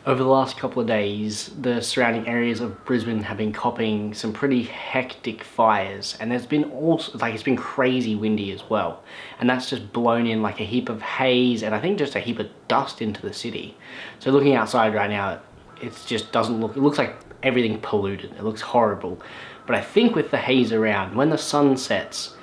Over the last couple of days, the surrounding areas of Brisbane have been copping some pretty hectic fires, and there's been also, it's been crazy windy as well. And that's just blown in like a heap of haze and I think just a heap of dust into the city. So looking outside right now, it just doesn't look, it looks like everything polluted. It looks horrible. But I think with the haze around, when the sun sets,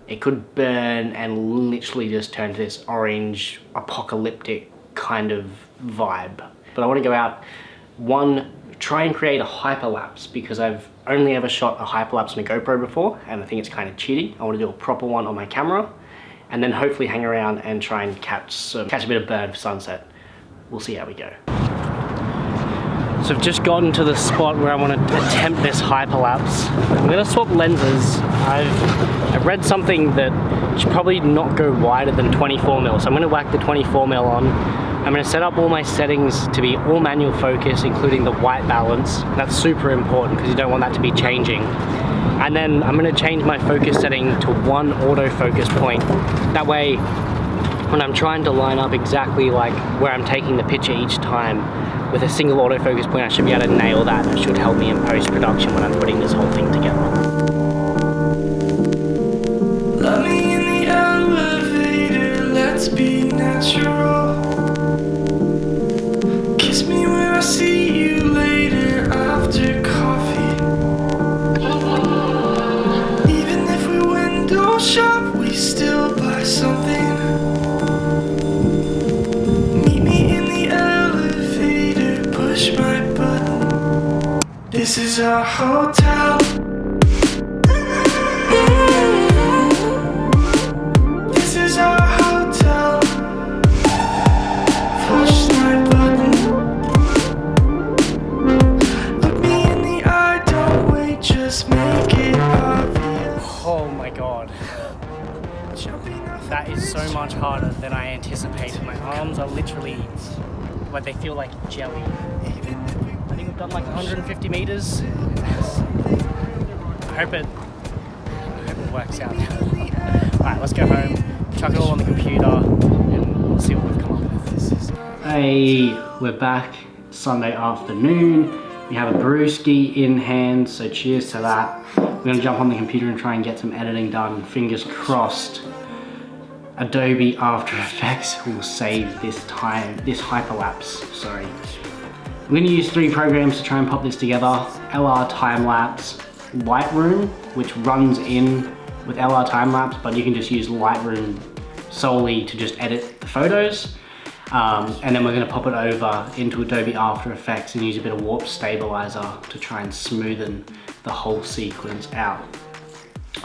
it could burn and literally just turn to this orange apocalyptic kind of vibe. But I want to go out, one, try and create a hyperlapse, because I've only ever shot a hyperlapse on a GoPro before and I think it's kind of cheating. I want to do a proper one on my camera and then hopefully hang around and try and catch a bit of burn for sunset. We'll see how we go. So I've just gotten to the spot where I want to attempt this hyperlapse. I'm going to swap lenses. I've read something that you should probably not go wider than 24mm, so I'm going to whack the 24mm on. I'm going to set up all my settings to be all manual focus, including the white balance. That's super important because you don't want that to be changing. And then I'm going to change my focus setting to one autofocus point. That way, when I'm trying to line up exactly like where I'm taking the picture each time with a single autofocus point, I should be able to nail that. It should help me in post-production when I'm putting this whole thing together. Love me in the elevator, let's be natural. Kiss me when I see you later after coffee. Even if we window shop, we still buy something. Meet me in the elevator, push my button. This is our hotel. This is our hotel. Push my button. Look me in the eye, don't wait, just make it obvious. Oh my god. That is so much harder than I anticipated. My arms are literally, like, they feel like jelly. I think we've done like 150 meters. I hope it works out. Alright, let's go home, chuck it all on the computer, and we'll see what we've come up with. Hey, we're back Sunday afternoon. We have a brewski in hand, so cheers to that. We're gonna jump on the computer and try and get some editing done. Fingers crossed Adobe After Effects will save this hyperlapse, sorry. We're gonna use 3 programs to try and pop this together. LR Timelapse, Lightroom, which runs in with LR Timelapse, but you can just use Lightroom solely to just edit the photos. And then we're gonna pop it over into Adobe After Effects and use a bit of warp stabilizer to try and smoothen the whole sequence out.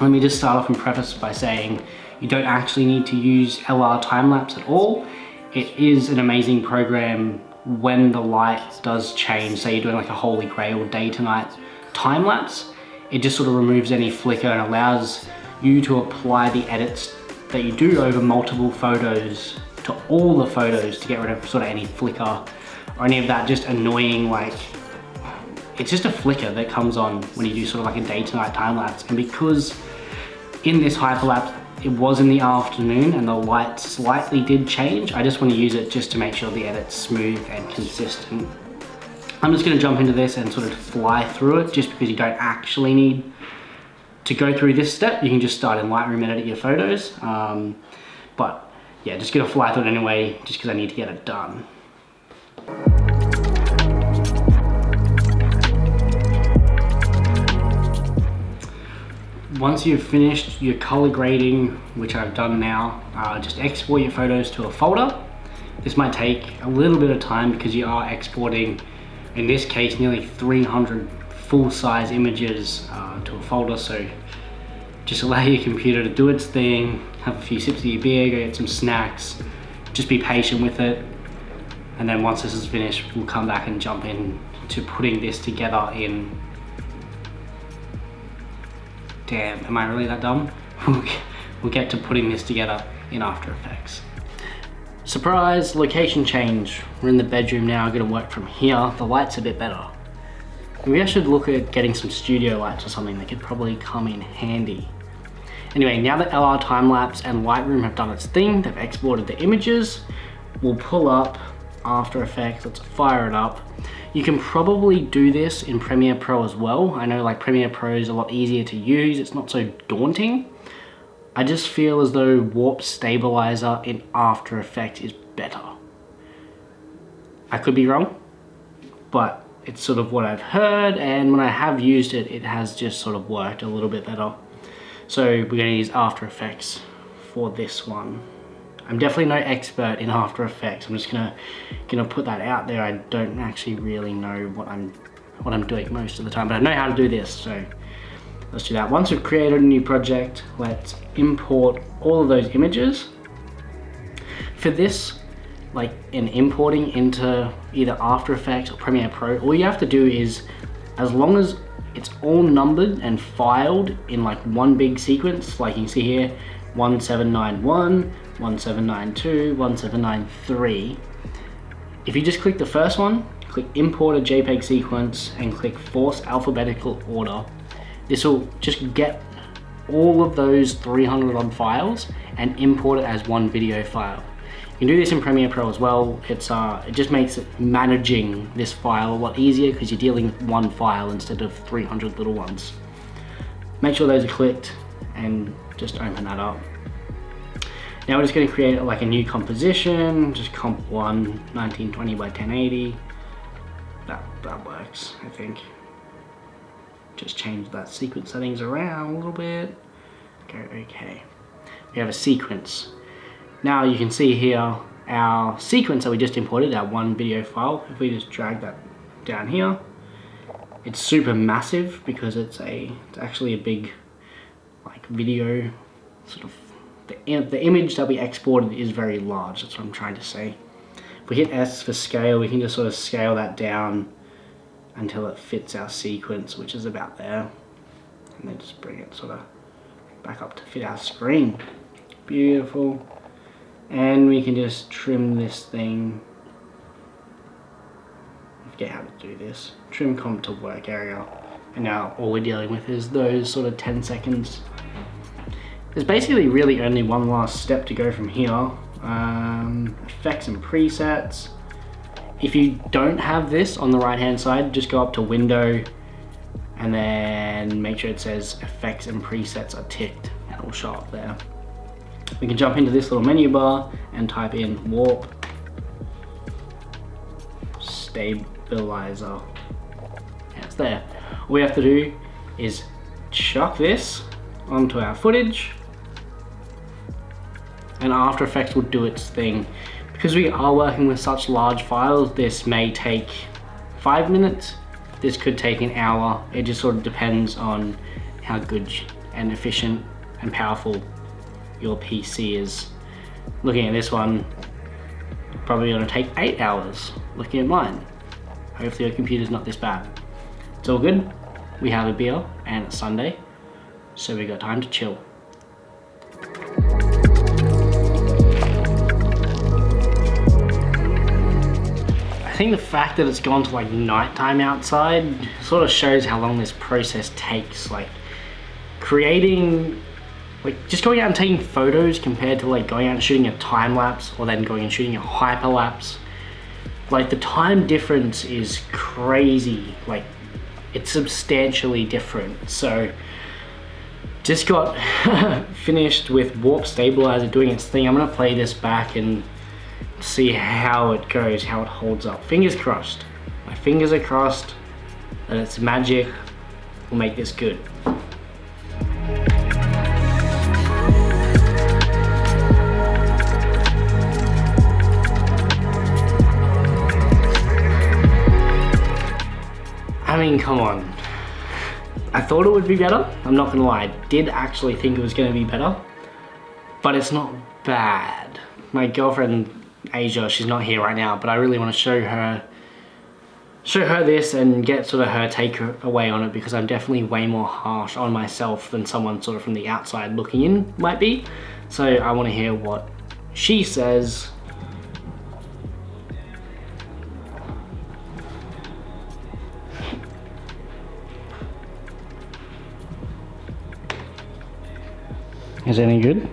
Let me just start off and preface by saying you don't actually need to use LR Timelapse at all. It is an amazing program when the light does change. Say you're doing like a holy grail day to night time lapse, it just sort of removes any flicker and allows you to apply the edits that you do over multiple photos to all the photos to get rid of sort of any flicker or any of that just annoying, like, it's just a flicker that comes on when you do sort of like a day to night time lapse. And because in this hyperlapse it was in the afternoon and the light slightly did change, I just want to use it just to make sure the edit's smooth and consistent. I'm just going to jump into this and sort of fly through it, just because you don't actually need to go through this step. You can just start in Lightroom and edit your photos. But yeah, just going to fly through it anyway, just because I need to get it done. Once you've finished your color grading, which I've done now, just export your photos to a folder. This might take a little bit of time because you are exporting, in this case, nearly 300 full-size images to a folder. So just allow your computer to do its thing, have a few sips of your beer, go get some snacks, just be patient with it. And then once this is finished, we'll come back and jump in to putting this together in, damn, am I really that dumb? We'll get to putting this together in After Effects. Surprise, location change. We're in the bedroom now, I'm gonna work from here. The light's a bit better. Maybe I should look at getting some studio lights or something that could probably come in handy. Anyway, now that LR Timelapse and Lightroom have done its thing, they've exported the images, we'll pull up After Effects, let's fire it up. You can probably do this in Premiere Pro as well. I know like Premiere Pro is a lot easier to use. It's not so daunting. I just feel as though Warp Stabilizer in After Effects is better. I could be wrong, but it's sort of what I've heard, and when I have used it, it has just sort of worked a little bit better. So we're going to use After Effects for this one. I'm definitely no expert in After Effects. I'm just gonna put that out there. I don't actually really know what I'm doing most of the time, but I know how to do this, so let's do that. Once we've created a new project, let's import all of those images. For this, like in importing into either After Effects or Premiere Pro, all you have to do is, as long as it's all numbered and filed in like one big sequence, like you can see here, 1791, 1792, 1793. If you just click the first one, click import a JPEG sequence and click force alphabetical order, this will just get all of those 300 odd files and import it as one video file. You can do this in Premiere Pro as well. It just makes it managing this file a lot easier because you're dealing with one file instead of 300 little ones. Make sure those are clicked and just open that up. Now we're just going to create like a new composition, just comp 1, 1920 by 1080. That works, I think. Just change that sequence settings around a little bit. Go okay. We have a sequence. Now you can see here our sequence that we just imported, our one video file. If we just drag that down here, it's super massive because it's actually a big like video sort of. The image that we exported is very large. That's what I'm trying to say. If we hit S for scale, we can just sort of scale that down until it fits our sequence, which is about there, and then just bring it sort of back up to fit our screen. Beautiful. And we can just trim this thing. I forget how to do this. Trim comp to work area. And now all we're dealing with is those sort of 10 seconds. There's basically really only one last step to go from here. Effects and presets. If you don't have this on the right hand side, just go up to Window and then make sure it says Effects and Presets are ticked, and it will show up there. We can jump into this little menu bar and type in Warp Stabilizer. And it's there. All we have to do is chuck this onto our footage, and After Effects will do its thing. Because we are working with such large files, this may take 5 minutes. This could take an hour. It just sort of depends on how good and efficient and powerful your PC is. Looking at this one, probably gonna take 8 hours. Looking at mine, hopefully your computer's not this bad. It's all good. We have a beer and it's Sunday, so we got time to chill. I think the fact that it's gone to like nighttime outside sort of shows how long this process takes. Like creating, like just going out and taking photos compared to like going out and shooting a time lapse or then going and shooting a hyperlapse. Like the time difference is crazy. Like it's substantially different. So just got finished with Warp Stabilizer doing its thing. I'm gonna play this back and see how it goes, how it holds up. Fingers crossed. My fingers are crossed that its magic will make this good. I mean, come on. I thought it would be better. I'm not gonna lie. I did actually think it was gonna be better, but it's not bad. My girlfriend, Asia, she's not here right now, but I really want to show her this and get sort of her take away on it, because I'm definitely way more harsh on myself than someone sort of from the outside looking in might be. So I want to hear what she says. Is it any good?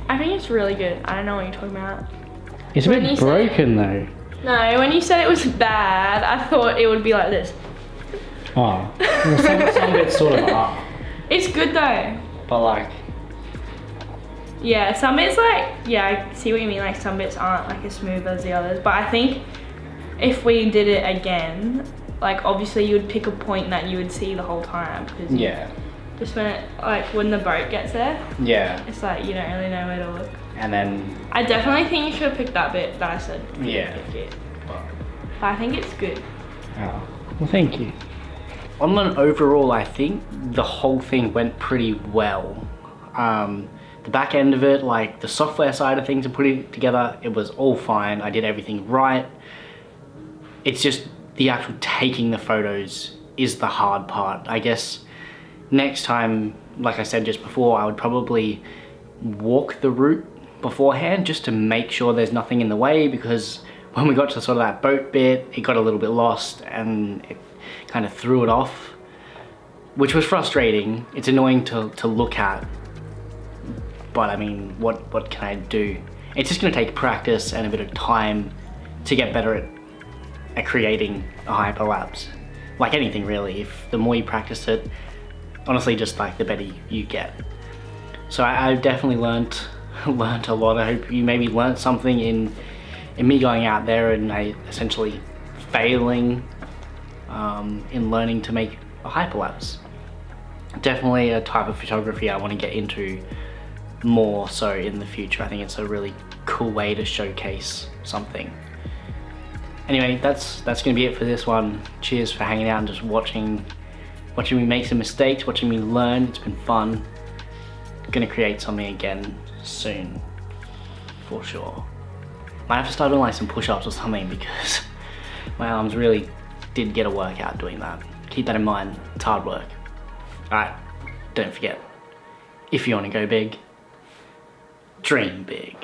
I think it's really good. I don't know what you're talking about. It's a bit broken though. No, when you said it was bad, I thought it would be like this. Oh, well, some bits sort of are, It's good though. but like, Yeah, some bits like, yeah, I see what you mean, like some bits aren't like as smooth as the others, but I think if we did it again, like obviously you would pick a point that you would see the whole time, because yeah, just when it, like when the boat gets there, yeah, it's like you don't really know where to look. and then, I definitely think you should have picked that bit that I said. Yeah. Pick it. but, But I think it's good. oh, well, thank you. On an overall, I think the whole thing went pretty well. The back end of it, like the software side of things and putting it together, it was all fine. I did everything right. It's just the actual taking the photos is the hard part. I guess next time, like I said just before, I would probably walk the route beforehand just to make sure there's nothing in the way, because when we got to sort of that boat bit, it got a little bit lost and it kind of threw it off, which was frustrating. It's annoying to look at, but I mean, what can I do? It's just gonna take practice and a bit of time to get better at creating a hyperlapse. Like anything really, if the more you practice it, honestly, just like the better you get. So I've definitely learnt a lot. I hope you maybe learnt something in me going out there and I essentially failing in learning to make a hyperlapse. Definitely a type of photography I want to get into more so in the future. I think it's a really cool way to showcase something. Anyway, that's gonna be it for this one. Cheers for hanging out and just watching me make some mistakes, watching me learn. It's been fun. Gonna create something again soon, for sure. Might have to start doing like some push-ups or something, because my arms really did get a workout doing that. Keep that in mind, it's hard work. Alright, don't forget, if you want to go big, dream big.